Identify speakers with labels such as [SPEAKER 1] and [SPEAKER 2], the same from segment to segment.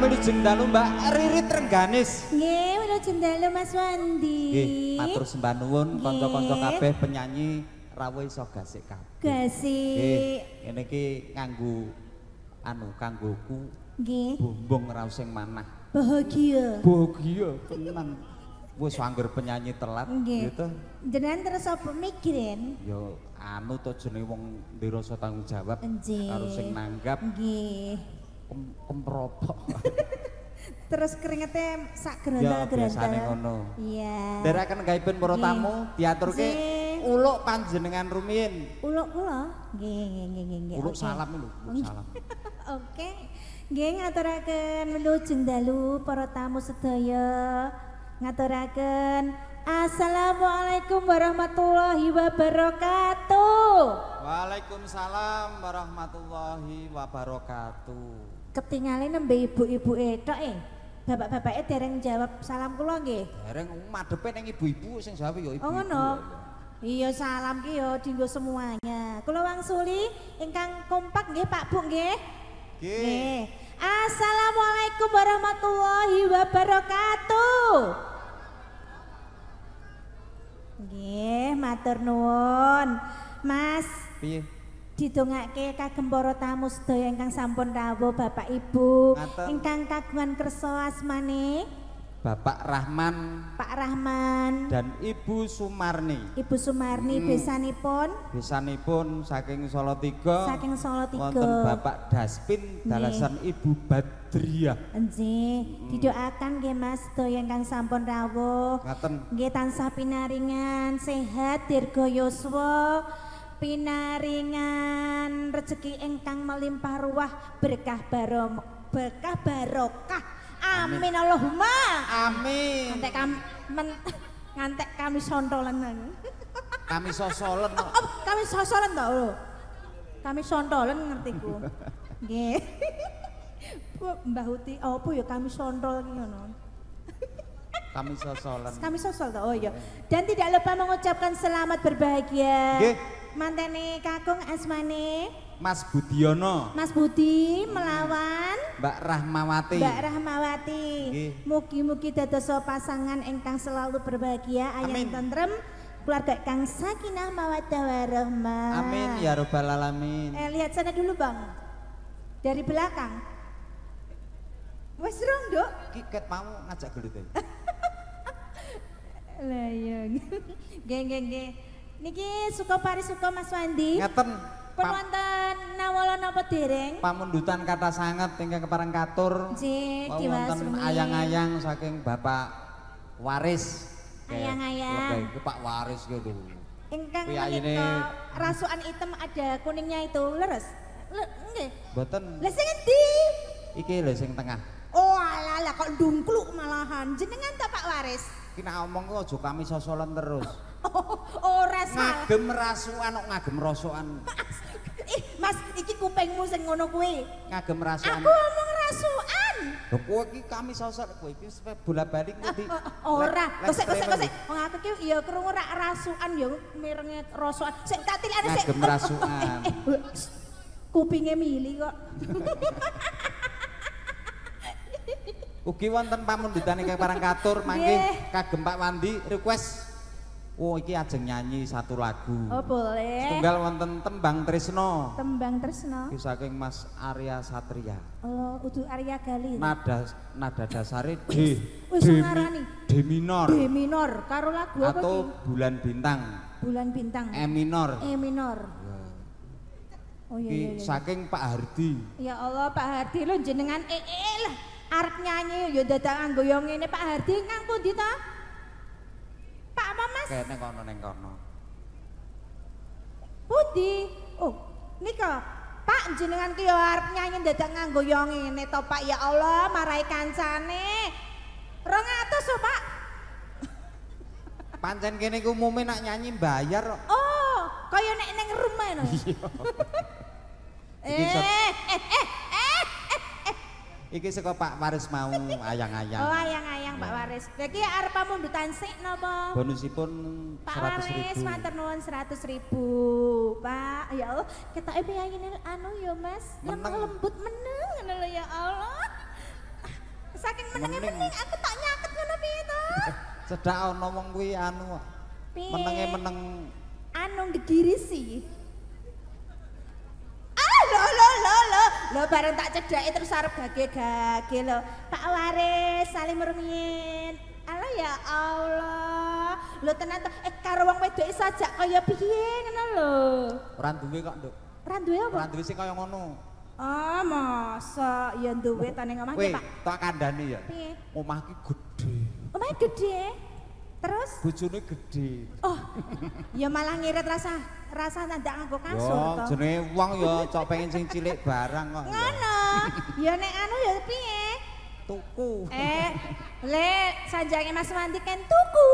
[SPEAKER 1] wilujeng dalu Mbak Riri Trengganis.
[SPEAKER 2] Nggih, wilujeng dalu Mas Wandi.
[SPEAKER 1] Nggih, matur sembah nuwun kanca-kanca kabeh penyanyi rawuh iso gasik kabeh.
[SPEAKER 2] Gasik.
[SPEAKER 1] Nggih, ngene iki kanggoku.
[SPEAKER 2] Nggih.
[SPEAKER 1] Bumbung raos sing manah.
[SPEAKER 2] Bahagia.
[SPEAKER 1] Bahagia tenan. Wis angger penyanyi telat gitu.
[SPEAKER 2] Jenengan terus apa mikirin?
[SPEAKER 1] Ya to jenenge wong duwe rasa tanggung jawab karo sing nanggap.
[SPEAKER 2] Nggih.
[SPEAKER 1] Kempropok.
[SPEAKER 2] Terus keringetnya sak
[SPEAKER 1] Ya
[SPEAKER 2] gerondol-gerondol.
[SPEAKER 1] biasane ngono.
[SPEAKER 2] Iya.
[SPEAKER 1] Ndherekaken gaipun para tamu diaturke uluk panjenengan rumiyin.
[SPEAKER 2] Uluk kula? Nggih.
[SPEAKER 1] Uluk salam lho, uluk salam.
[SPEAKER 2] Oke. Nggih ngaturaken wilujeng dalu para tamu sedaya. Ngaturaken Assalamualaikum warahmatullahi wabarakatuh.
[SPEAKER 1] Waalaikumsalam warahmatullahi wabarakatuh.
[SPEAKER 2] Ketinggalan nembe ibu-ibu etok bapak-bapaknya dereng jawab salam kula nggih.
[SPEAKER 1] Dereng madhepe ning ibu-ibu sing jawab ya ibu.
[SPEAKER 2] Oh ngono. Iya salam ki ya dienggo semuanya. Kula wangsuli ingkang kompak nggih Pak Bu nggih. Nggih. Assalamualaikum warahmatullahi wabarakatuh. Nggih, matur nuwun. Mas.
[SPEAKER 1] Piye?
[SPEAKER 2] Didongake kagem para tamu sedaya ingkang sampun rawuh Bapak Ibu ingkang kagungan kersa asmane
[SPEAKER 1] Bapak Rahman,
[SPEAKER 2] Pak Rahman
[SPEAKER 1] dan Ibu Sumarni.
[SPEAKER 2] Ibu Sumarni besanipun
[SPEAKER 1] saking Solo 3.
[SPEAKER 2] Saking Solo 3.
[SPEAKER 1] Wonten Bapak Daspin dalasan Ibu Badriah.
[SPEAKER 2] Nggih, didoakan nggih Mas sedaya ingkang sampun rawuh.
[SPEAKER 1] Ngaten.
[SPEAKER 2] Nggih tansah pinaringan sehat dirga yuswa. Pinaringan rezeki ingkang melimpah ruah berkah barokah. Amin Allahumma.
[SPEAKER 1] Amin.
[SPEAKER 2] Ngantek kami sontolen.
[SPEAKER 1] Kami sosolen.
[SPEAKER 2] Oh, kami sosolen to lho. Kami sontolen ngertiku. Nggih. Mbah Uti apa ya kami sontol ki ngono.
[SPEAKER 1] Kami sosolen.
[SPEAKER 2] Kami sosol to. Oh iya. Dan tidak lupa mengucapkan selamat berbahagia.
[SPEAKER 1] Nggih.
[SPEAKER 2] Mantene kakung asmane
[SPEAKER 1] Mas Budiono.
[SPEAKER 2] Mas Budi melawan
[SPEAKER 1] Mbak Rahmawati.
[SPEAKER 2] Mugi-mugi dados pasangan ingkang selalu berbahagia, ayang tentrem, keluarga kang sakinah mawaddah warahmah.
[SPEAKER 1] Amin ya robbal alamin.
[SPEAKER 2] Lihat sana dulu Bang. Dari belakang. Wes rong, Dok.
[SPEAKER 1] Kiket mau ngajak gelut e.
[SPEAKER 2] Lah iya. Nggih. Niki suka pari suka Mas Wandi.
[SPEAKER 1] Ngaten.
[SPEAKER 2] Pun wonten nawala napa dereng?
[SPEAKER 1] Pamundutan kata sanget ingkang kepareng katur.
[SPEAKER 2] Nggih,
[SPEAKER 1] wonten ayang-ayang saking Bapak Waris.
[SPEAKER 2] Ayang-ayang.
[SPEAKER 1] Oke, Pak Waris ki lho.
[SPEAKER 2] Ingkang menika rasukan hitam ada kuningnya itu leres. Nggih.
[SPEAKER 1] Mboten.
[SPEAKER 2] Lah sing endi?
[SPEAKER 1] Iki lho sing tengah.
[SPEAKER 2] Oh alah kok ndungkluk malahan. Jenengan ta Pak Waris?
[SPEAKER 1] Ki nek omong ku aja kami sosolen terus.
[SPEAKER 2] Ora salah.
[SPEAKER 1] Ngagem rasukan kok ngagem rosokan.
[SPEAKER 2] Mas, iki kupingmu sing ngono kuwi.
[SPEAKER 1] Ngagem rasukan.
[SPEAKER 2] Aku ngomong rasukan.
[SPEAKER 1] Lho kowe iki kami sosok kowe iki bola-balik ngendi?
[SPEAKER 2] Ora, kosek. Wong aku ki ya krungu rak rasukan ya mirenge rosokan. Sik tak tilane sik.
[SPEAKER 1] Ngagem rasukan.
[SPEAKER 2] Kupinge mili kok.
[SPEAKER 1] Ugi wonten pamundutan ingkang parang katur mangke kagem Pak Wandi request. Oh iki ajeng nyanyi satu lagu.
[SPEAKER 2] Oh boleh.
[SPEAKER 1] Tunggal wonten Tembang Tresno.
[SPEAKER 2] Tembang Tresno.
[SPEAKER 1] Iki saking Mas Arya Satria.
[SPEAKER 2] Oh, udu Arya Gali.
[SPEAKER 1] Nada dasare D.
[SPEAKER 2] Wis ngarani.
[SPEAKER 1] D minor.
[SPEAKER 2] D minor karo lagu apa
[SPEAKER 1] atau
[SPEAKER 2] ki?
[SPEAKER 1] Bulan Bintang.
[SPEAKER 2] Bulan Bintang.
[SPEAKER 1] E minor.
[SPEAKER 2] E minor. Oh iya.
[SPEAKER 1] Saking Pak Hardi.
[SPEAKER 2] Ya Allah Pak Hardi lho jenengan lah. Arep nyanyi ya dadak nganggo yo ngene Pak Hardi nang pundi ta? Pak apa Mas?
[SPEAKER 1] Kene ning kono.
[SPEAKER 2] Pundi? Oh, nika Pak jenengan ki yo arep nyanyi dadak nganggo yo ngene to Pak ya Allah marai kancane. 200 lho Pak.
[SPEAKER 1] Pancen kene ku umume nak nyanyi bayar kok.
[SPEAKER 2] Oh, kaya nek ning rumah ngono.
[SPEAKER 1] Iki saka Pak Waris mau ayang-ayang.
[SPEAKER 2] Oh, ayang-ayang Pak Waris. Lha iki arep pamundutan sik napa?
[SPEAKER 1] Bonusipun 100.000.
[SPEAKER 2] Pak Waris matur nuwun 100.000. Pak, ya Allah, ketoke piyayine anu ya Mas. Lemah lembut meneng ngono lho ya Allah. Saking menenge-meneng aku tak nyaket ngono piye to?
[SPEAKER 1] Cedak ana wong kuwi anu menenge meneng
[SPEAKER 2] anu ngegirisi. Lo bareng tak cedaki terus arep gage-gage lo. Pak Waris salim rumiyin. Alah ya Allah. Lo tenan to karo wong wedok iso ajak kaya piye ngono lho.
[SPEAKER 1] Ora duwe kok, Nduk.
[SPEAKER 2] Ora duwe apa?
[SPEAKER 1] Ora duwe sing kaya ngono.
[SPEAKER 2] Oh, masa ya duwe ta ning omah
[SPEAKER 1] ki,
[SPEAKER 2] Pak.
[SPEAKER 1] Tak kandhani ya.
[SPEAKER 2] Piye?
[SPEAKER 1] Omah ki gedhe.
[SPEAKER 2] Omah gede. Terus?
[SPEAKER 1] Bojone gede.
[SPEAKER 2] Oh. Ya malah ngirit rasa ndak nganggo kasur to.
[SPEAKER 1] Yo jenenge wong ya cok pengen sing cilik barang kok.
[SPEAKER 2] Ngono. Ya nek anu ya piye?
[SPEAKER 1] Tuku.
[SPEAKER 2] Le sanjange Mas Wandi kan tuku.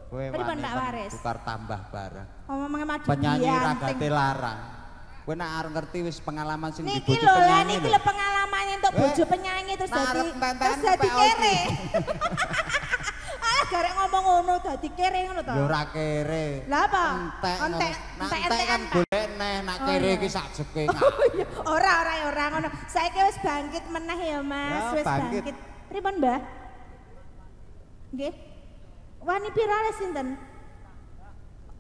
[SPEAKER 1] Kowe
[SPEAKER 2] Pripun Pak Waris?
[SPEAKER 1] Tukar tambah barang.
[SPEAKER 2] Omong madu
[SPEAKER 1] penyanyi ragate larang. Kowe nek arep ngerti wis pengalaman sing di bojo
[SPEAKER 2] penyanyi. Niki lho,
[SPEAKER 1] niki
[SPEAKER 2] lho pengalamannya untuk bojo penyanyi terus dadi kere. Alah garek ngomong ngono dadi kere ngono to.
[SPEAKER 1] Ya ora kere.
[SPEAKER 2] Lah apa?
[SPEAKER 1] Entek kan golek neh nak kere iki sak jeke.
[SPEAKER 2] Ora ngono. Saiki wis bangkit meneh ya Mas, wis bangkit. Pripun Mbah? Nggih. Wani pira le sinten?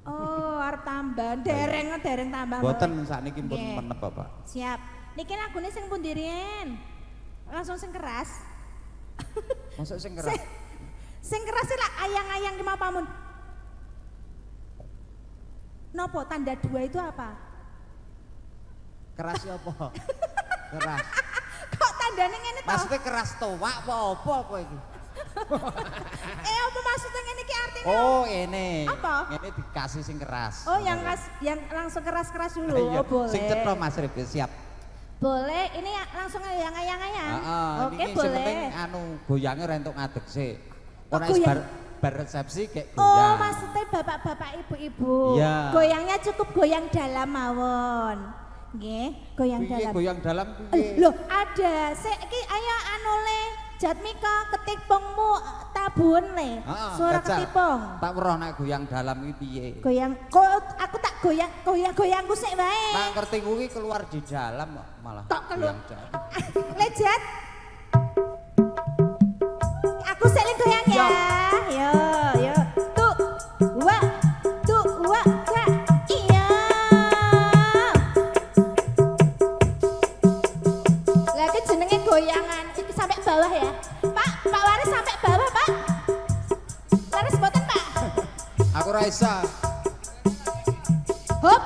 [SPEAKER 2] Oh, arep tambah, dereng tambah.
[SPEAKER 1] Mboten sakniki pun menep Bapak.
[SPEAKER 2] Siap. Niki lagune sing pundi riyen? Langsung sing keras.
[SPEAKER 1] Masuk sing keras.
[SPEAKER 2] Sing keras lak ayang-ayang ki mapamun. Nopo tanda 2 itu apa?
[SPEAKER 1] Keras apa? Keras.
[SPEAKER 2] Kok tandane ngene to?
[SPEAKER 1] Maksudnya keras toak apa iki?
[SPEAKER 2] Apa maksudnya ngene iki artinya?
[SPEAKER 1] Oh, ini.
[SPEAKER 2] Apa?
[SPEAKER 1] Ini dikasih sing keras.
[SPEAKER 2] Oh, yang langsung keras-keras dulu. Oh, boleh.
[SPEAKER 1] Sing cetha Mas Rif, siap.
[SPEAKER 2] Boleh, ini langsung ayang-ayang. Oke, boleh.
[SPEAKER 1] Sing penting anu goyange ra entuk ngadeg sik. Ora bar resepsi kayak goyang.
[SPEAKER 2] Oh, maksudnya bapak-bapak ibu-ibu.
[SPEAKER 1] Iya.
[SPEAKER 2] Goyangnya cukup goyang dalam mawon. Nggih, goyang dalam.
[SPEAKER 1] Goyang dalam piye?
[SPEAKER 2] Loh, ada. Iki ayo anu le Jatmika ketipungmu tabun le. Suara ketipung.
[SPEAKER 1] Tak weruh nek goyang dalam iki piye?
[SPEAKER 2] Goyang aku tak goyangku sik wae.
[SPEAKER 1] Tak ngerti kuwi keluar di dalam malah.
[SPEAKER 2] Kok keluar? Le Jat. Aku sik goyang ya. Yo. Tuh. Wa. Iya. Lagi jenenge goyangan iki sampai bawah ya. Pak Waris sampai bawah, Pak. Laris mboten, Pak?
[SPEAKER 1] Aku ra iso.
[SPEAKER 2] Hop.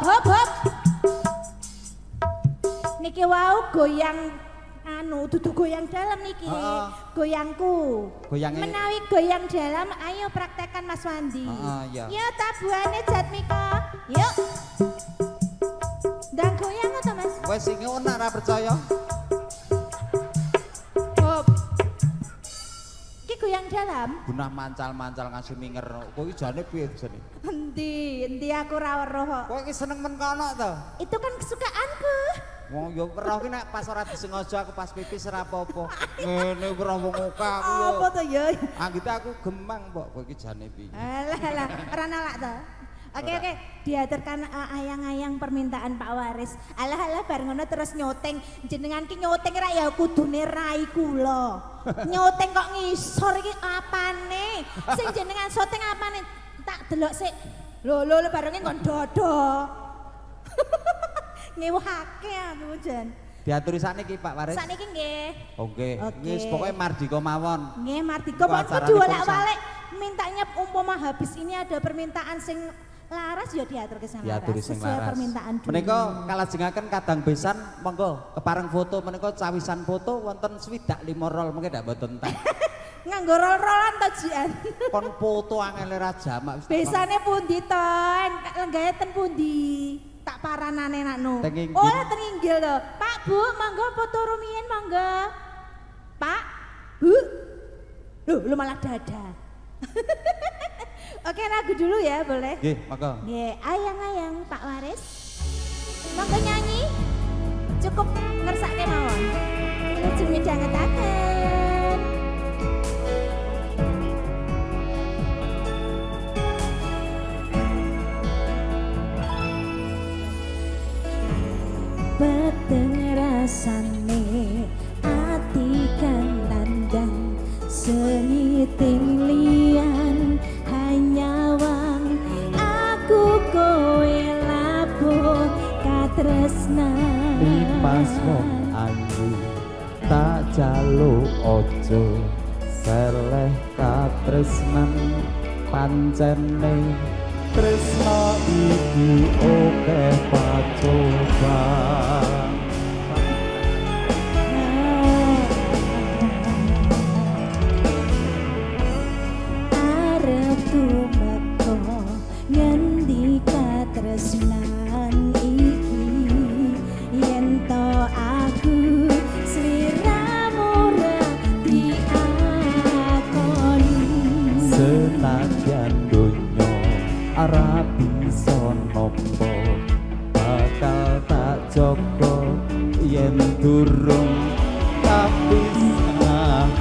[SPEAKER 2] Niki wau goyang dudu goyang dalam niki. Goyangku. Menawi goyang dalam, ayo praktekkan Mas Wandi.
[SPEAKER 1] Iya.
[SPEAKER 2] Yo tabuhane Jatmika. Yuk. Ndang goyang to, Mas?
[SPEAKER 1] Wes sing ngono ora percaya.
[SPEAKER 2] Hop. Iki goyang dalam.
[SPEAKER 1] Gunah mancal-mancal ngasih minger. Kowe jane piye jane?
[SPEAKER 2] Endi aku ra weruh kok.
[SPEAKER 1] Kowe iki seneng men kono to?
[SPEAKER 2] Itu kan kesukaanku.
[SPEAKER 1] Wong yo weruh ki nek pas ora disengaja aku pas pipis ora apa-apa. Ngene weruh wong muka aku yo.
[SPEAKER 2] Apa to ya?
[SPEAKER 1] Anggite aku gemang kok kowe iki jane piye.
[SPEAKER 2] Alah, ora nolak to. Oke, diaturkan ayang-ayang permintaan Pak Waris. Alah bar ngono terus nyoteng. Jenengan ki nyoteng ra ya kudune rai kula. Nyoteng kok ngisor iki apane? Sing jenengan syuting apane? Tak delok sik. Lho barenge nggon dodo. Ngewuhake aku jan.
[SPEAKER 1] Diaturi sakniki Pak Waris.
[SPEAKER 2] Sakniki nggih.
[SPEAKER 1] Oke. Wis pokoke mardika mawon.
[SPEAKER 2] Nggih, mardika pun diolak-walik. Mintanya umpama habis ini ada permintaan sing laras ya diatur ke sana.
[SPEAKER 1] Diaturi sing laras.
[SPEAKER 2] Permintaan dulu.
[SPEAKER 1] Menika kalajengaken kadang besan monggo kepareng foto menika cawisan foto wonten 65 rol mungkin ndak mboten entek.
[SPEAKER 2] Nganggo rol-rolan to jian.
[SPEAKER 1] Kon foto angel ra jamak.
[SPEAKER 2] Besane pundi to? Lenggahe ten pundi? Tak paranane nakno. Oh, ten inggil to. Pak Bu, monggo foto rumiyin monggo. Pak. Bu. Lu malah dada. Oke, lagu dulu ya, boleh?
[SPEAKER 1] Nggih, monggo.
[SPEAKER 2] Nggih, ayang-ayang Pak Waris. Monggo nyanyi. Cukup ngersake mawon. Lujeng midhangetaken. Peteng rasane ati kan tandang Seniting lian hanya wang aku kowe labuh katresnan
[SPEAKER 1] Dimas wong ayu tak jaluk ojo seleh katresnan pancene tresno iki akeh pacobaan
[SPEAKER 2] ngendi katresnan iki yen to aku sliramu ra diakoni
[SPEAKER 1] senadyan donya ora bisa nampa bakal tak jaga yen durung tapi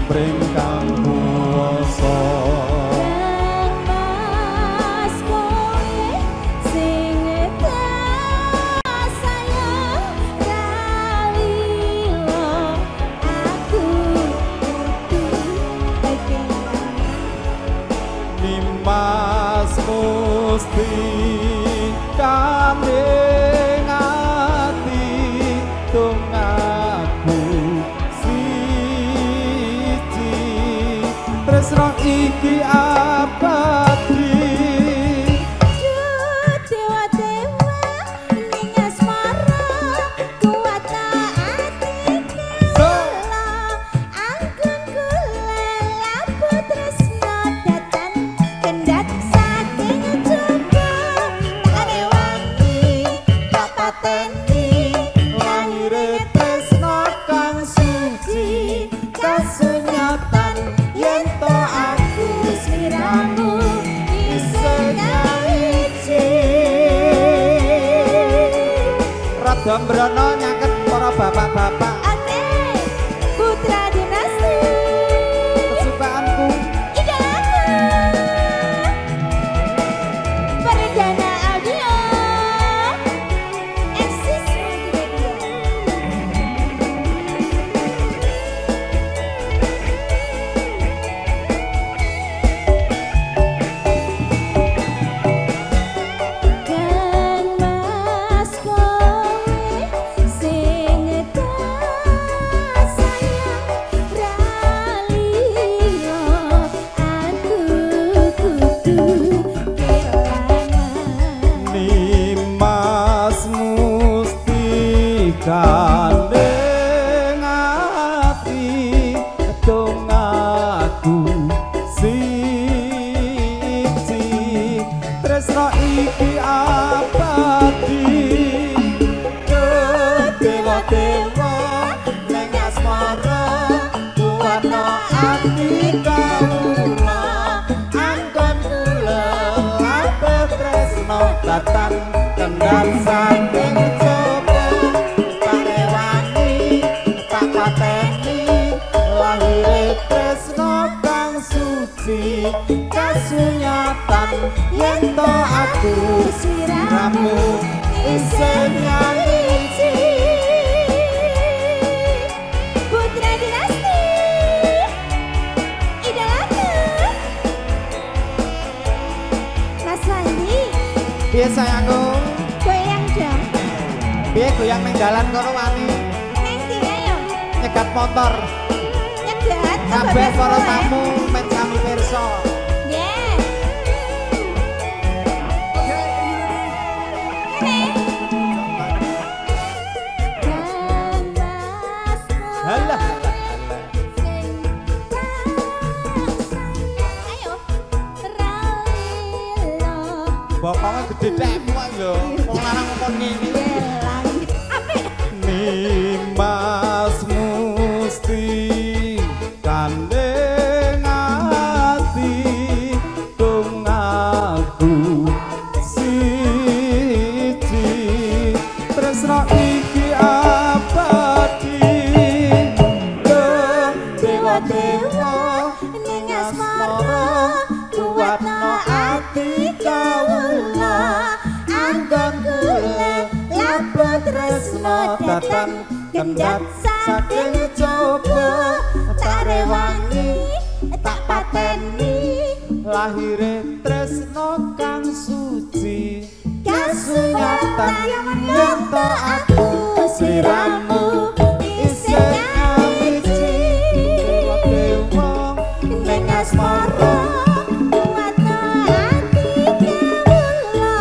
[SPEAKER 1] pring kang kuwasa Gusti kambing ati tungaku siji tresno iki abadi Gambrono nyaket para bapak-bapak.
[SPEAKER 2] Oke, Putra Dinasti.
[SPEAKER 1] Kesukaanku.
[SPEAKER 2] Idolaku. Perdana audio. Eksis
[SPEAKER 1] gandeng ati tungaku siji tresno iki abadi dewa-dewa ning asmara kuwatno ati kawula angkon kula labe tresno datang kendang saking kasunyatan yen to aku siramu isen nyaliji Putra Dinasti idolaku Mas Wandi piye sayangku
[SPEAKER 2] goyang dong
[SPEAKER 1] piye goyang ning dalan kono wani
[SPEAKER 2] ning ndi ayo
[SPEAKER 1] nyegat motor
[SPEAKER 2] nyegat
[SPEAKER 1] kabeh para tamu men sami pirsa bapaknya gede temu lho, wong lanang ngomong ngene.
[SPEAKER 2] Apik.
[SPEAKER 1] Nimas Musti kandeng ati tungaku siji tresno iki abadi dewa-dewa ning asmara kuwatno ati kawula anggon kula lapo tresno datang kendhat saking coba tak rewangi
[SPEAKER 2] tak pateni
[SPEAKER 1] lahire tresno kang suci kasunyatan yen to aku sliramu isih ngawiji kowe wong ning asmara
[SPEAKER 2] kuatno ati kawula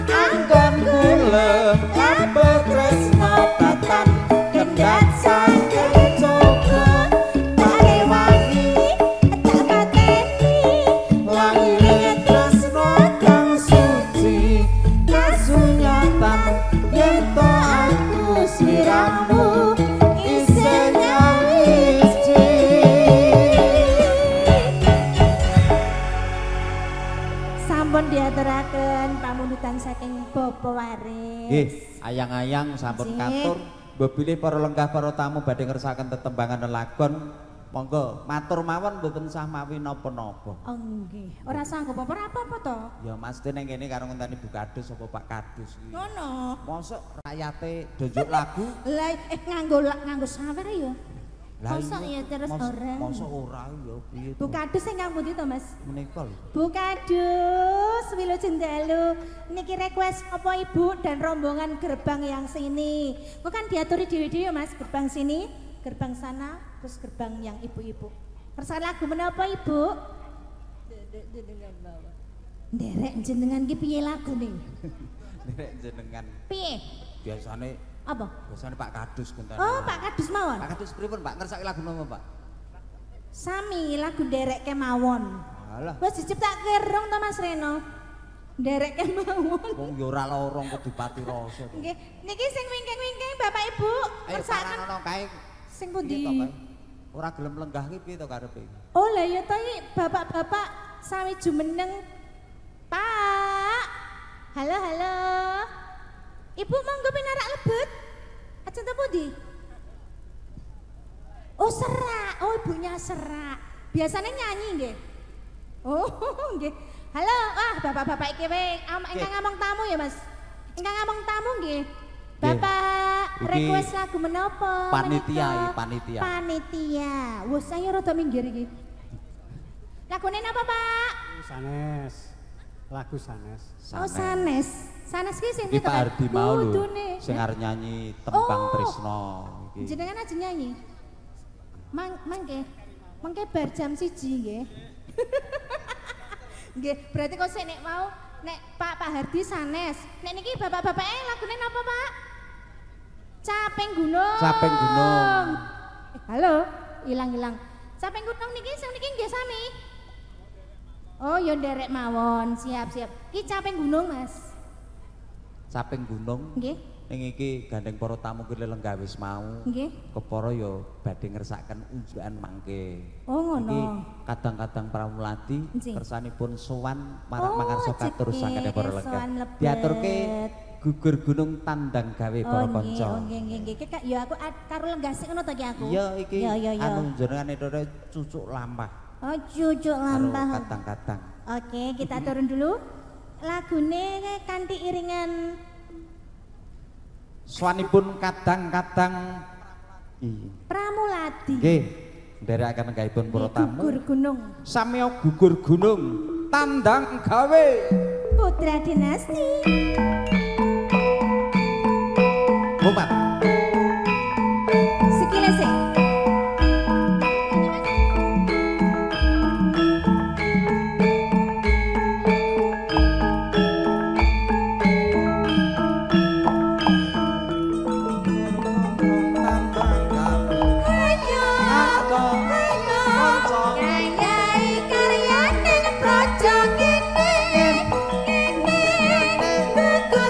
[SPEAKER 1] anggon kula lampah tresno tatan kendhat saking coba
[SPEAKER 2] wangi tak pateni
[SPEAKER 1] lahire tresno kang suci kasunyatan yen to aku sliramu isih ngawiji.
[SPEAKER 2] sampun diaturaken pamundutan saking Bapak Waris.
[SPEAKER 1] Nggih, ayang-ayang sampun
[SPEAKER 2] Cik.
[SPEAKER 1] katur, mbok bilih para lenggah para tamu badhe ngersakaken tetembangan lelagon. Monggo matur mawon mboten sah mawi napa-napa.
[SPEAKER 2] Oh nggih, ora sanggup apa-apa to?
[SPEAKER 1] Ya mesti ning kene karo ngenteni Bu Kadus apa Pak Kadus iki.
[SPEAKER 2] Ngono.
[SPEAKER 1] Mosok rakyate donjuk lagu.
[SPEAKER 2] Lah nganggo sawer ya.
[SPEAKER 1] Lah
[SPEAKER 2] Mosok
[SPEAKER 1] iya,
[SPEAKER 2] ya terus ora.
[SPEAKER 1] Mosok ora ya piye
[SPEAKER 2] Bu
[SPEAKER 1] to?
[SPEAKER 2] Kadus sing ngamundi to, Mas?
[SPEAKER 1] Menika lho.
[SPEAKER 2] Bu Kadus, Wilujeng Dalu. Niki request apa Ibu dan rombongan gerbang yang sini. Kok kan diaturi dhewe-dhewe ya, Mas, gerbang sini, gerbang sana, terus gerbang yang ibu-ibu. Kersane lagu menapa, Ibu? Nderek jenengan ki piye lagune?
[SPEAKER 1] Nek jenengan
[SPEAKER 2] Piye?
[SPEAKER 1] biasane
[SPEAKER 2] Apa?
[SPEAKER 1] Pak Kadus ngenteni.
[SPEAKER 2] Oh, Pak Kadus mawon.
[SPEAKER 1] Pak Kadus pripun Pak ngersaki lagu napa Pak?
[SPEAKER 2] Sami lagu nderek kemawon.
[SPEAKER 1] Alah,
[SPEAKER 2] Wes diciptakke rong to Mas Reno. Nderek kemawon.
[SPEAKER 1] wong ya ora lorong kudu pati rasa to.
[SPEAKER 2] Nggih, niki sing wingking-wingking Bapak Ibu.
[SPEAKER 1] Ayo
[SPEAKER 2] Kersaken
[SPEAKER 1] paranono kae.
[SPEAKER 2] sing
[SPEAKER 1] Piye to,
[SPEAKER 2] pundi?
[SPEAKER 1] Pak? Ora gelem lenggah ki piye to karepe?
[SPEAKER 2] Oh lah ya to iki bapak-bapak sami jumeneng. Pak. Halo, halo. Ibu monggo pinarak lebet. Ajeng to pundi? Oh serak. Oh ibunya serak. Biasanya nyanyi nggih. Oh nggih. Halo, wah bapak-bapak iki we ingkang ngomong tamu ya Mas. Ingkang ngomong tamu nggih. Bapak
[SPEAKER 1] Iki
[SPEAKER 2] request lagu menapa?
[SPEAKER 1] panitia,
[SPEAKER 2] menika?
[SPEAKER 1] iki panitia.
[SPEAKER 2] Panitia. Wes saya rada minggir iki. Lagune napa, Pak?
[SPEAKER 3] Sanes. Lagu Sanes.
[SPEAKER 2] Oh, Sanes. Sanes ki sing
[SPEAKER 1] Iki Pak Ardi mau lho
[SPEAKER 2] Kudune.
[SPEAKER 1] sing arep nyanyi Tembang
[SPEAKER 2] Oh.
[SPEAKER 1] Tresno iki.
[SPEAKER 2] Jenengan aja nyanyi. Mangke bar jam 1 nggih. Nggih, berarti kok sik nek mau nek Pak Hardi Sanes. Nek niki bapak-bapake lagune napa, Pak? Caping Gunung.
[SPEAKER 1] Caping Gunung.
[SPEAKER 2] Halo, ilang-ilang. Caping Gunung niki sing niki nggih sami. Oh, ya nderek mawon. Siap-siap. Ki Caping Gunung, Mas.
[SPEAKER 1] Caping Gunung.
[SPEAKER 2] Nggih.
[SPEAKER 1] Ning iki gandeng para tamu ki lenggah wis mau.
[SPEAKER 2] Nggih.
[SPEAKER 1] Kepara ya badhe ngersakaken unjukan mangke.
[SPEAKER 2] Oh, ngono.
[SPEAKER 1] Iki kadang-kadang pramulati
[SPEAKER 2] Nggih.
[SPEAKER 1] kersanipun sowan marang
[SPEAKER 2] Oh,
[SPEAKER 1] mangarsa katur
[SPEAKER 2] jeke,
[SPEAKER 1] sakene para lenggah.
[SPEAKER 2] sowan lebet.
[SPEAKER 1] Diaturke gugur gunung tandang gawe para kanca.
[SPEAKER 2] Oh nggih nggih. Ki ya aku karo lenggah sik ngono to ki aku.
[SPEAKER 1] Iya iki
[SPEAKER 2] Ya ya ya.
[SPEAKER 1] anu jenengane dhewe cucuk lampah
[SPEAKER 2] Oh cucuk
[SPEAKER 1] karo
[SPEAKER 2] lampah.
[SPEAKER 1] kadang-kadang.
[SPEAKER 2] Oke, kita turun dulu. Lagune kanthi iringan
[SPEAKER 1] Swanipun kadang-kadang iya.
[SPEAKER 2] Pramulati.
[SPEAKER 1] Nggih, nderekaken gayipun para tamu.
[SPEAKER 2] Gugur Gunung.
[SPEAKER 1] Samya gugur gunung tandang gawe.
[SPEAKER 2] Putra Dinasti.
[SPEAKER 1] Bopat.
[SPEAKER 2] Sikile sik. Gugur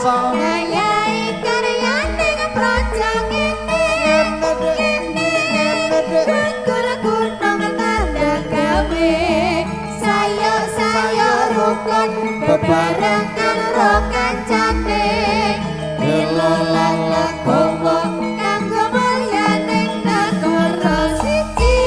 [SPEAKER 1] rasa
[SPEAKER 2] ngayahi karyane ngeprojak ngene Guru gunung tanda gawe sayo rukun bebarengan ro kancane Nilolang legowo kanggo mulyaning negara siji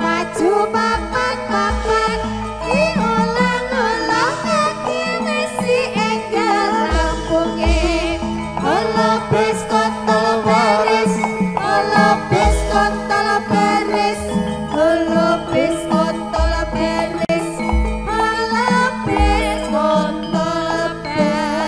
[SPEAKER 2] maju papan diulang-ulang kaki mesti enggal rampunge holobes kontol beres holobes kontol beres holobes kontol beres holobes kontol beres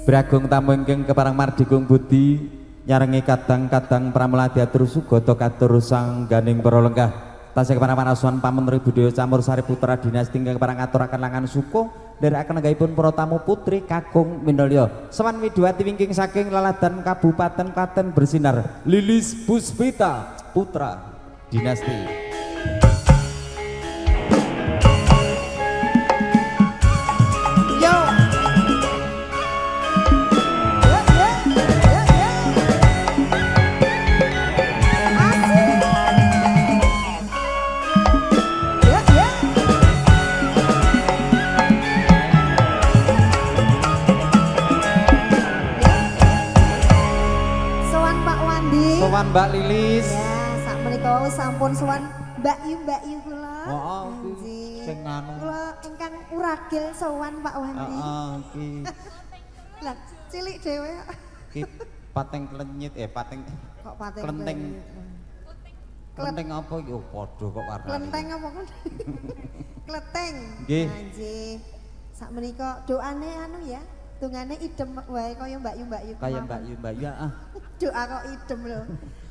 [SPEAKER 1] Bragung tamu ingkang keparang mardikung budi nyarengi kadang-kadang pramila diatur sugata katur sangganing para lenggah tasih keparang panasuhan pamenri budaya Camur Sari putra dinasti ingkang keparang ngaturaken langan suku nderekaken lenggahipun para tamu putri kakung minulya Sawan Widiwati wingking saking Laladan Kabupaten Klaten bersinar Lilis Puspita putra dinasti Mbak Lilis.
[SPEAKER 2] Ya, sak menika sampun sowan Mbak Yu kula.
[SPEAKER 1] Heeh, sing anu.
[SPEAKER 2] Kula ingkang uragil sowan Pak Wandi.
[SPEAKER 1] Heeh, iki.
[SPEAKER 2] Lah, cilik dhewe.
[SPEAKER 1] Iki pateng klenyit pateng
[SPEAKER 2] kok pateng
[SPEAKER 1] klenteng. Klenteng apa iki? Oh, padha kok warnane.
[SPEAKER 2] Klenteng apa kon? Kleteng.
[SPEAKER 1] Nggih.
[SPEAKER 2] Nggih. Sak menika doane anu ya. Tungane idem wae kaya Mbak Yu.
[SPEAKER 1] Kaya Mbak Yu ah.
[SPEAKER 2] Doa kok idem lho.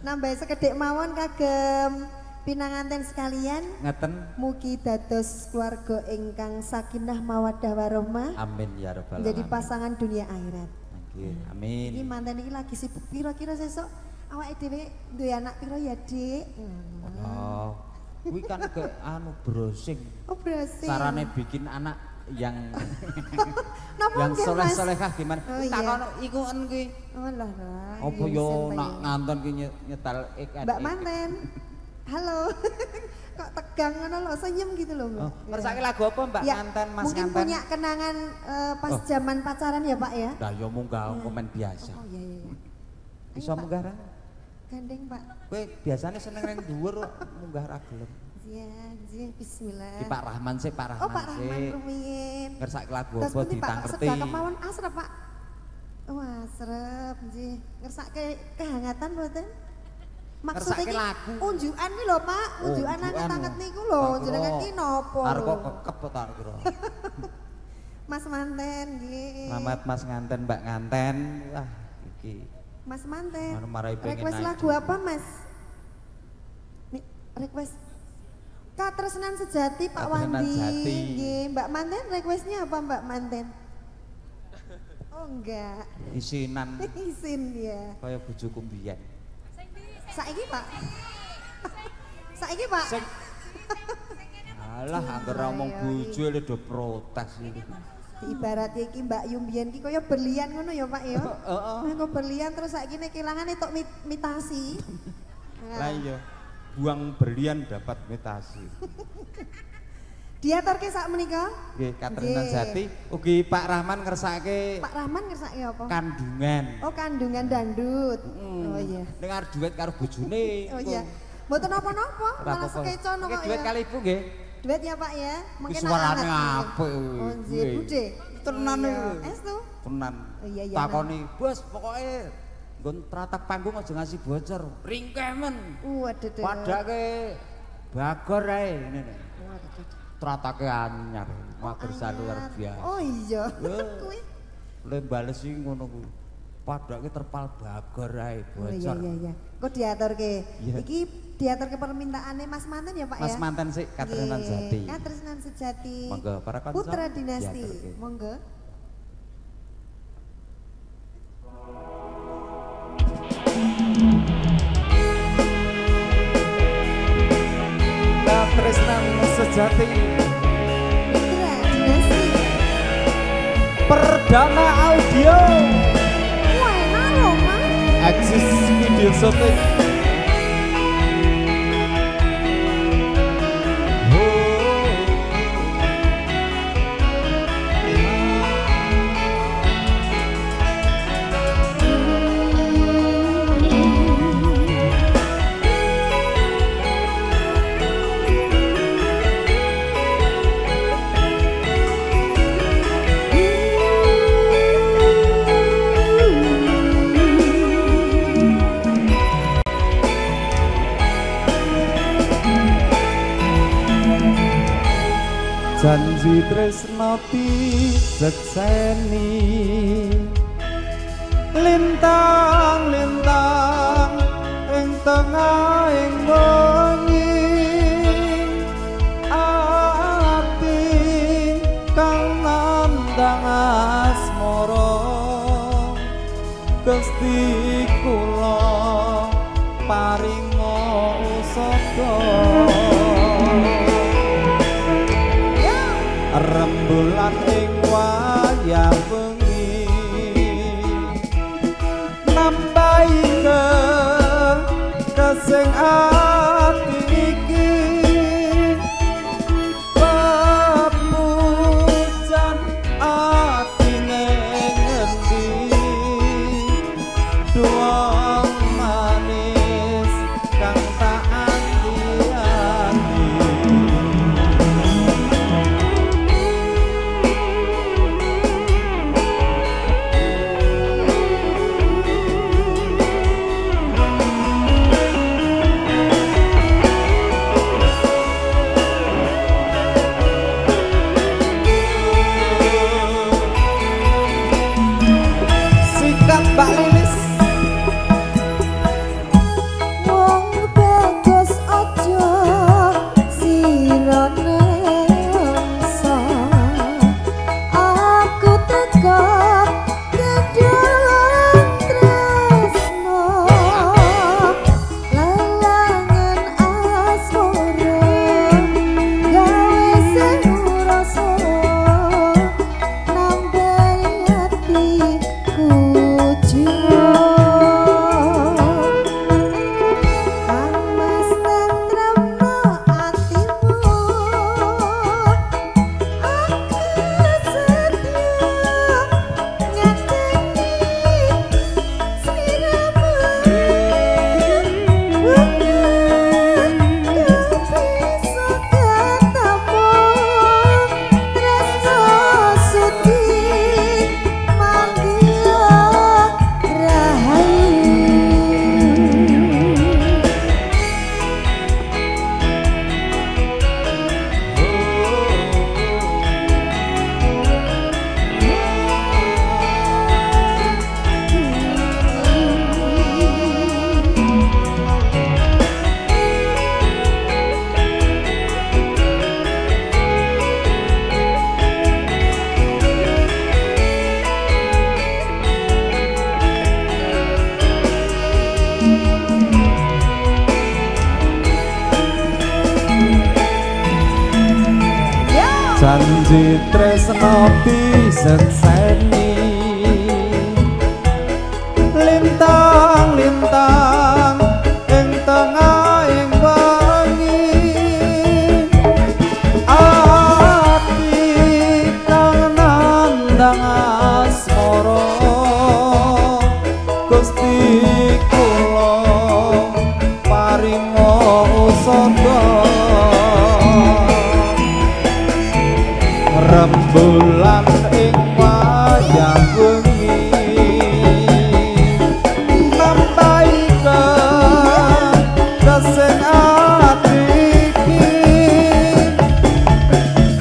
[SPEAKER 2] Nambah sekedhik mawon kagem pinanganten sekalian.
[SPEAKER 1] Ngeten.
[SPEAKER 2] Mugi dados keluarga ingkang sakinah mawaddah warahmah.
[SPEAKER 1] Amin ya rabbal alamin.
[SPEAKER 2] Menjadi pasangan dunia akhirat.
[SPEAKER 1] Nggih, amin.
[SPEAKER 2] Iki manten iki lagi sibuk kira-kira sesuk awake dhewe duwe anak pira ya, Dik?
[SPEAKER 1] Oh. Kuwi kan ke anu browsing.
[SPEAKER 2] Oh, browsing.
[SPEAKER 1] Carane bikin anak yang
[SPEAKER 2] yang
[SPEAKER 1] soleh-solehah gimana?
[SPEAKER 2] Oh, iya.
[SPEAKER 1] Takono iku en kuwi.
[SPEAKER 2] Oh lah lah.
[SPEAKER 1] Apa yo nak nganton ki nyetel
[SPEAKER 2] Mbak Manten. Halo. Kok tegang ngono lho, senyum gitu loh, Mbak.
[SPEAKER 1] Ngersake lagu apa Mbak
[SPEAKER 2] Ya,
[SPEAKER 1] Nganten, Mas
[SPEAKER 2] mungkin
[SPEAKER 1] Nganten?
[SPEAKER 2] punya kenangan pas zaman pacaran ya, Pak ya?
[SPEAKER 1] Lah yo munggah komen biasa.
[SPEAKER 2] Oh iya.
[SPEAKER 1] Iso munggah ra?
[SPEAKER 2] Gandeng, Pak.
[SPEAKER 1] Kowe biasanya seneng nang dhuwur kok munggah ra gelem.
[SPEAKER 2] Iya, bismillah.
[SPEAKER 1] Ki Pak Rahman sih, Pak Rahman.
[SPEAKER 2] Oh, Pak Rahman rumiyin.
[SPEAKER 1] Ngersake lagu
[SPEAKER 2] Terus
[SPEAKER 1] apa
[SPEAKER 2] pundi, Pak?
[SPEAKER 1] ditangkerti.
[SPEAKER 2] Sega kemawon asrep, Pak. Oh, asrep nggih. Ngersake kehangatan mboten? Maksudnya
[SPEAKER 1] Ngersake lagu.
[SPEAKER 2] Unjukan iki lho, Pak. Unjukan anget-anget niku lho, jenengan ki napa?
[SPEAKER 1] Arep kok kekep ta kira.
[SPEAKER 2] Mas Manten nggih.
[SPEAKER 1] Selamat Mas Nganten, Mbak Nganten. Wah, iki.
[SPEAKER 2] Mas Manten.
[SPEAKER 1] Anu marai pengen
[SPEAKER 2] Request
[SPEAKER 1] naik
[SPEAKER 2] lagu apa, Mas? Nih, request Katresnan Sejati Pak
[SPEAKER 1] Katresnan
[SPEAKER 2] Wandi.
[SPEAKER 1] Sejati.
[SPEAKER 2] Nggih, Mbak Manten requestnya apa, Mbak Manten? Oh, enggak.
[SPEAKER 1] Isinan
[SPEAKER 2] Isin ya.
[SPEAKER 1] kaya bojoku mbiyen.
[SPEAKER 2] Saiki, Pak. Saiki, Pak.
[SPEAKER 1] Sing alah angger ngomong bojo le do protes iki.
[SPEAKER 2] Ibarat iki Mbak Yu mbiyen ki kaya berlian ngono ya, Pak ya.
[SPEAKER 1] Heeh.
[SPEAKER 2] Kok berlian terus saiki nek kilangane tok mitasi.
[SPEAKER 1] Lah iya. Buang berlian dapat metasi.
[SPEAKER 2] Diaturke sak menika?
[SPEAKER 1] Nggih, Katresnan Jati ugi Pak Rahman ngersake
[SPEAKER 2] Pak Rahman ngersake apa?
[SPEAKER 1] Kandungan.
[SPEAKER 2] Oh, kandungan dangdut. Oh iya.
[SPEAKER 1] Dengar duet karo bojone.
[SPEAKER 2] Oh iya. Mboten napa-napa, malah sekecono kok ya.
[SPEAKER 1] Duet kali Ibu nggih.
[SPEAKER 2] Duet ya, Pak ya.
[SPEAKER 1] Wis suarane apik.
[SPEAKER 2] Oh, nggih, Bude.
[SPEAKER 1] Tenan
[SPEAKER 2] iki. Estu.
[SPEAKER 1] Tenan.
[SPEAKER 2] Oh iya iya.
[SPEAKER 1] Takoni, "Bos, pokoke nggon tratak panggung aja ngasih bocor. Ringkemen."
[SPEAKER 2] Waduh.
[SPEAKER 1] Padake bagor ae ngene.
[SPEAKER 2] Waduh.
[SPEAKER 1] Tratake anyar, magersan luar biasa.
[SPEAKER 2] Oh iya. Kuwi.
[SPEAKER 1] Le bales iki ngono kuwi. Padake terpal bagor ae bocor.
[SPEAKER 2] Oh iya. Kok diaturke.
[SPEAKER 1] Iya.
[SPEAKER 2] Iki diaturke permintaane Mas Manten ya, Pak ya.
[SPEAKER 1] Mas Manten sik Katresnan Jati.
[SPEAKER 2] Katresnan Sejati.
[SPEAKER 1] Monggo para konco.
[SPEAKER 2] Putra Dinasti.
[SPEAKER 1] diaturke.
[SPEAKER 2] Monggo.
[SPEAKER 1] Jati
[SPEAKER 2] Mitra Dinasti
[SPEAKER 1] Perdana Audio
[SPEAKER 2] wah enak loh mas
[SPEAKER 1] Axis Video Shooting janji tresno disekseni lintang-lintang ing tengahing bengi ati kang nandang asmara Gusti kula paringa usada rembulan ing wayah bengi nambahi kesing ati iki pepujan atine ngendi doang manis kang tak anti-anti Mbak Lilis
[SPEAKER 2] wong bagus aja sirane angsa aku tegak kedalam tresno lalangan asmara gawe sing rasa nambani hatiku
[SPEAKER 1] janji tresno disekseni lintang-lintang ing tengahing bengi ati kang nandang asmara Gusti kula paringa usada rembulan ing wayah bengi nambahi kesing ati iki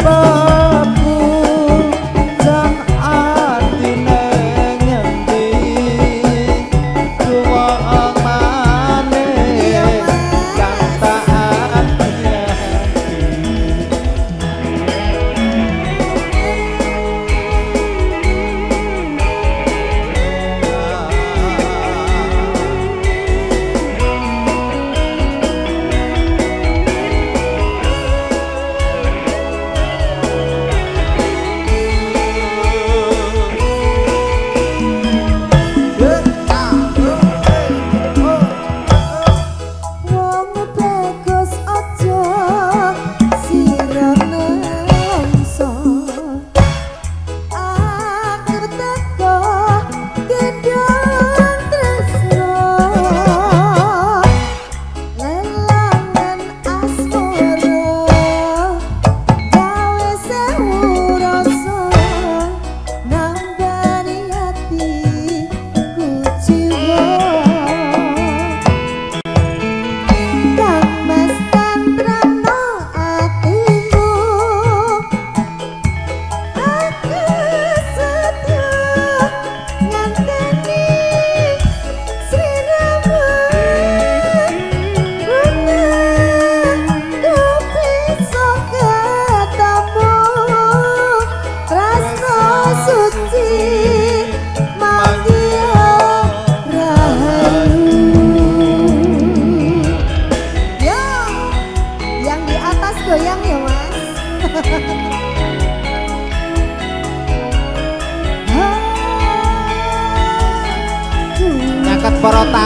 [SPEAKER 1] pepujan atine ngendi doa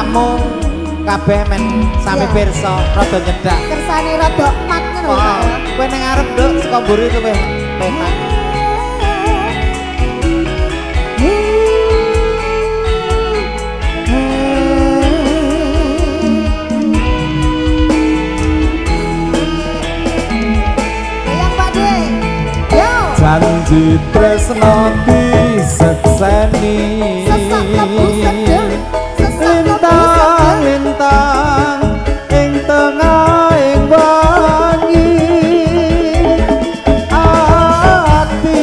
[SPEAKER 1] tamu kabeh men sami pirsa rada nyedak.
[SPEAKER 2] Kersane rada mat ngono
[SPEAKER 1] Oh,
[SPEAKER 2] ya.
[SPEAKER 1] kowe ning arep nduk saka mburi luwih penak.
[SPEAKER 4] Janji tresno disekseni lintang-lintang ing tengahing wangi ati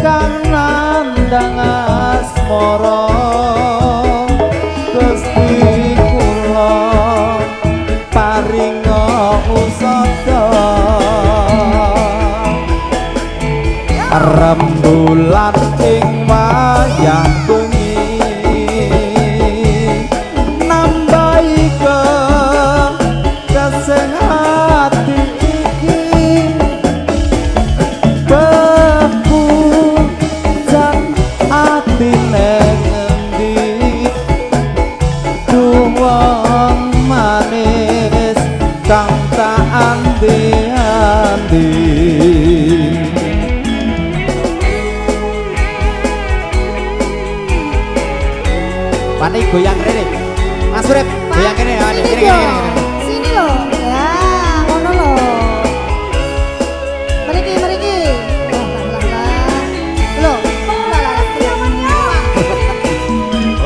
[SPEAKER 4] kang nandang asmara Gusti kula paringa usada rembulan ing wayah bengi nambahi keseng hati iki beku jan ati neng endi duwong manis kang tak andi-andi.
[SPEAKER 1] Pani goyang rene. Mas Urip, goyang kene ya, kene.
[SPEAKER 2] Sini lho. Ya, ngono lho. Mriki. Lho,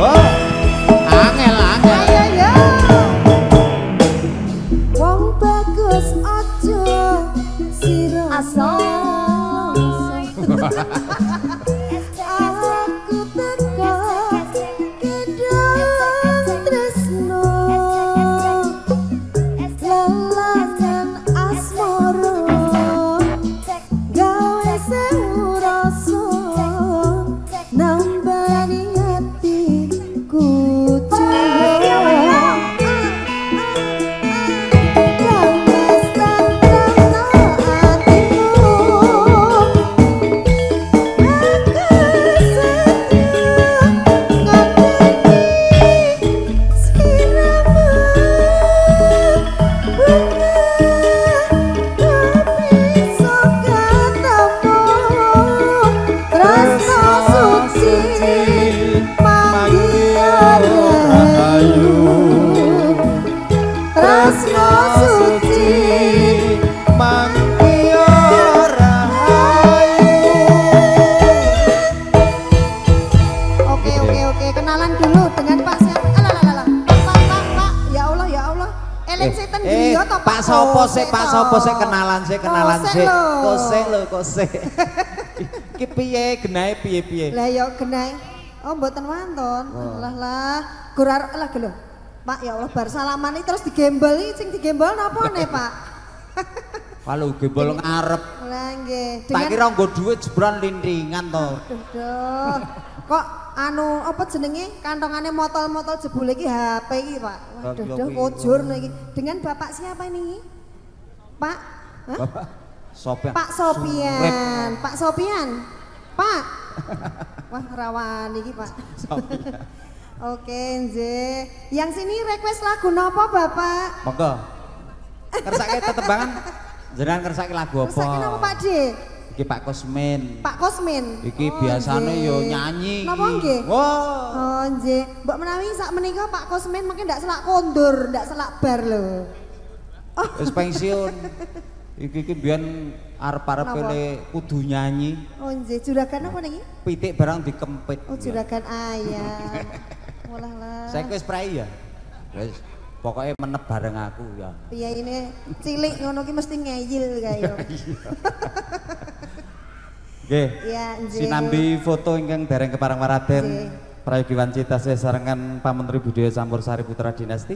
[SPEAKER 1] Oh. Angel.
[SPEAKER 2] Ayo ya. Wong bagus aja sira asal. Aku teko kedang tresno lelahan asmara gawe sewu rasa nambani hatiku
[SPEAKER 1] Pak sopo sik kenalan sik. Kose. Iki piye genahe piye?
[SPEAKER 2] Lah ya genahe. Oh mboten wonten. Lah. Gurar lah lho. Pak ya Allah bar salaman iki terus digembel iki sing digembel napa ne, Pak?
[SPEAKER 1] Kalau gembol ngarep.
[SPEAKER 2] Lah nggih.
[SPEAKER 1] Tak kira nggo dhuwit jebron lintingan to.
[SPEAKER 2] Duh. Kok anu apa jenenge kantongane motol-motol jebule iki HP iki, Pak. Waduh, kojur iki. Dengan Bapak siapa ini? Pak? Hah?
[SPEAKER 1] Bapak Sopian.
[SPEAKER 2] Pak Sopian. Pak. Wah, rawan iki, Pak.
[SPEAKER 1] Sopian.
[SPEAKER 2] Oke, nggih. Yang sini request lagu napa, Bapak?
[SPEAKER 1] Monggo. Kersake tetembangan. Jenengan kersake lagu apa?
[SPEAKER 2] Kersake napa, Pak D?
[SPEAKER 1] Iki Pak Kosmin.
[SPEAKER 2] Pak Kosmin.
[SPEAKER 1] Iki biasane yo nyanyi.
[SPEAKER 2] Napa nggih?
[SPEAKER 1] Wow.
[SPEAKER 2] Oh, nggih. Mbok menawi sak menika Pak Kosmin mungkin ndak selak kondur, ndak selak bar lho.
[SPEAKER 1] Wis pensiun. Iki biyen arep-arep kene kudu nyanyi.
[SPEAKER 2] Oh, nggih. Juragan apa niki?
[SPEAKER 1] Pitik barang dikempit.
[SPEAKER 2] Oh, juragan ayam. Walah lah.
[SPEAKER 1] Saya wis prai ya. Wis pokoke menep bareng aku ya.
[SPEAKER 2] Piye ini cilik ngono ki mesti ngeyil kae yo.
[SPEAKER 1] Nggih.
[SPEAKER 2] Iya, nggih.
[SPEAKER 1] Sinambi foto ingkang dereng kepareng Waraden Prayogi Wancita sesarengan Pak Menteri Budaya Campur Sari Putra Dinasti.